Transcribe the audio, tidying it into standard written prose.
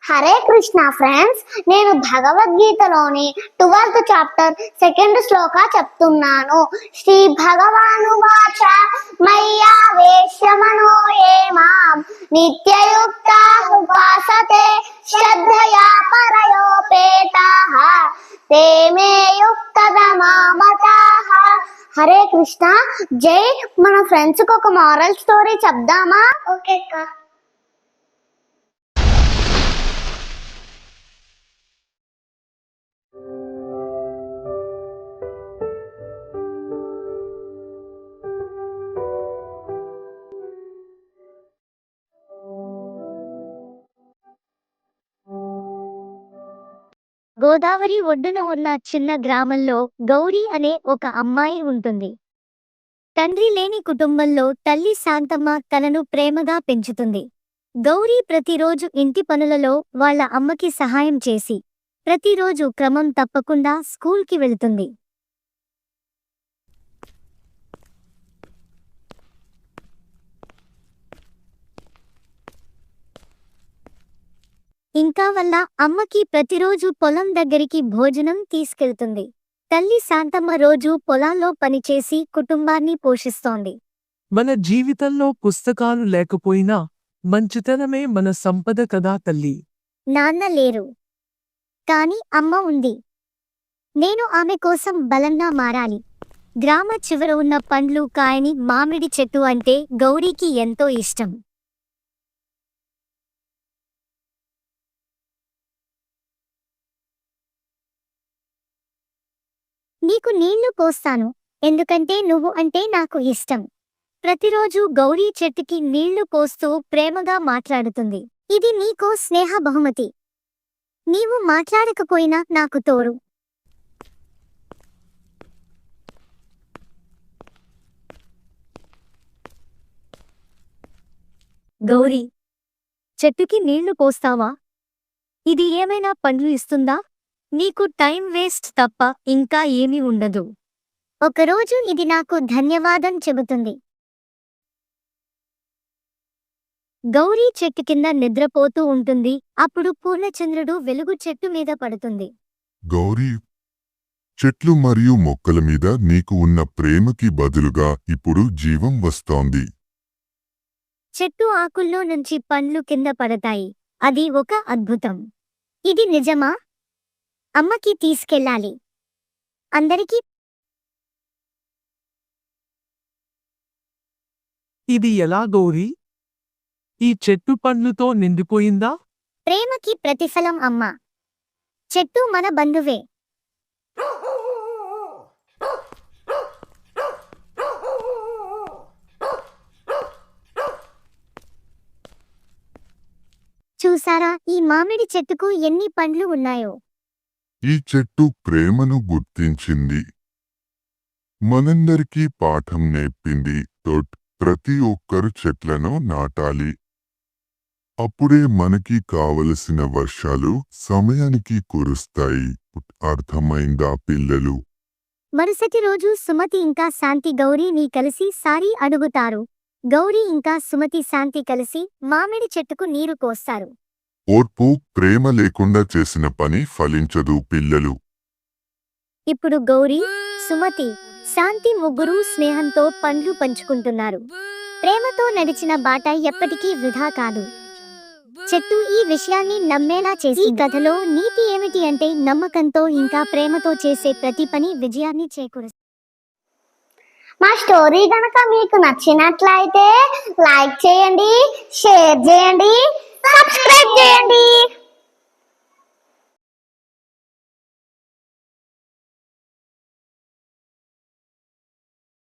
Hare Krishna friends, నేను భగవద్గీతలోని 12th chapter 2nd శ్లోక చెప్తున్నాను. శ్రీ భగవాను వాచ మయ్యా వేశ్యమనో ఏ మాం నిత్యయుక్త ఉపాసతే శ్రద్ధయా పరయోపేతాః తే మే యుక్తతమా మతాః. హరే కృష్ణ. జై. మన ఫ్రెండ్స్ కి ఒక మారల్ స్టోరీ చెప్దామా? ఓకే అక్క. గోదావరి ఒడ్డున ఉన్న చిన్న గ్రామంలో గౌరీ అనే ఒక అమ్మాయి ఉంటుంది. తండ్రి లేని కుటుంబంలో తల్లి శాంతమ్మ తనను ప్రేమగా పెంచుతుంది. గౌరీ ప్రతిరోజు ఇంటి పనులలో వాళ్ళ అమ్మకి సహాయం చేసి ప్రతిరోజు క్రమం తప్పకుండా స్కూల్కి వెళుతుంది. ఇంకా వల్ల అమ్మకి ప్రతిరోజు పొలం దగ్గరికి భోజనం తీసుకెళ్తుంది. తల్లి శాంతమ్మ రోజు పొలాల్లో పనిచేసి కుటుంబాన్ని పోషిస్తోంది. మన జీవితంలో పుస్తకాలు లేకపోయినా మంచితనమే మన సంపద కదా తల్లి. నాన్న లేరు, కాని అమ్మ ఉంది. నేను ఆమె కోసం బలంగా మారాలి. గ్రామ చివర ఉన్న పండ్లు కాయని మామిడి చెట్టు అంటే గౌరీకి ఎంతో ఇష్టం. నీకు నీళ్లు పోస్తాను, ఎందుకంటే నువ్వు అంటే నాకు ఇష్టం. ప్రతిరోజు గౌరీ చెట్టుకి నీళ్లు పోస్తూ ప్రేమగా మాట్లాడుతుంది. ఇది నీకో స్నేహ బహుమతి. నీవు మాట్లాడకపోయినా నాకు తోడు. గౌరీ, చెట్టుకి నీళ్లు పోస్తావా? ఇది ఏమైనా పండ్లు ఇస్తుందా? నీకు టైం వేస్ట్ తప్ప ఇంకా ఏమీ ఉండదు. ఒకరోజు ఇది నాకు ధన్యవాదం చెబుతుంది. గౌరీ చెట్టు కింద నిద్రపోతూ ఉంటుంది. అప్పుడు పూర్ణచంద్రుడు వెలుగు చెట్టు మీద పడుతుంది. గౌరీ, చెట్లు మరియు మొక్కల మీద నీకు ఉన్న ప్రేమకి బదులుగా ఇప్పుడు జీవం వస్తోంది. చెట్టు ఆకుల్లో నుంచి పండ్లు కింద పడతాయి. అది ఒక అద్భుతం. ఇది నిజమా? అమ్మకి తీసుకెళ్ళాలి. అందరికీ ఇది ఎలా గౌరీ? ఈ చెట్టు పండ్లుతో నిండిపోయిందా? ప్రేమకి ప్రతిఫలం అమ్మ. చెట్టు మన బంధువే. చూసారా ఈ మామిడి చెట్టుకు ఎన్ని పండ్లు ఉన్నాయో? ఈ చెట్టు ప్రేమను గుర్తించింది. మనందరికీ పాఠం నేర్పింది. ప్రతి ఒక్కరు చెట్లను నాటాలి. అప్పుడే మనకి కావలసిన వర్షాలు సమయానికి కురుస్తాయి. అర్థమైందా పిల్లలు? మరుసటి రోజు సుమతి ఇంకా శాంతి గౌరీని కలిసి సారీ అడుగుతారు. గౌరీ ఇంకా సుమతి శాంతి కలిసి మామిడి చెట్టుకు నీరు పోస్తారు. ఓర్పు, ప్రేమ లేకుండా చేసిన పని ఫలించదు పిల్లలు. ఇప్పుడు గౌరీ, సుమతి, శాంతి ముగ్గురూ స్నేహంతో పండ్లు పంచుకుంటున్నారు. ప్రేమతో నడిచిన బాట ఎప్పటికీ వృధా కాదు. చెట్టు ఈ విషయాన్ని నమ్మేలా చేసి ఈ కథలో నీతి ఏమిటి అంటే నమ్మకంతో ఇంకా ప్రేమతో చేసే ప్రతి పని విజయాన్ని చేకూరుస్తుంది. మా స్టోరీ గనక మీకు నచ్చినట్లయితే లైక్ చేయండి, షేర్ చేయండి, సబ్స్క్రైబ్ చేయండి.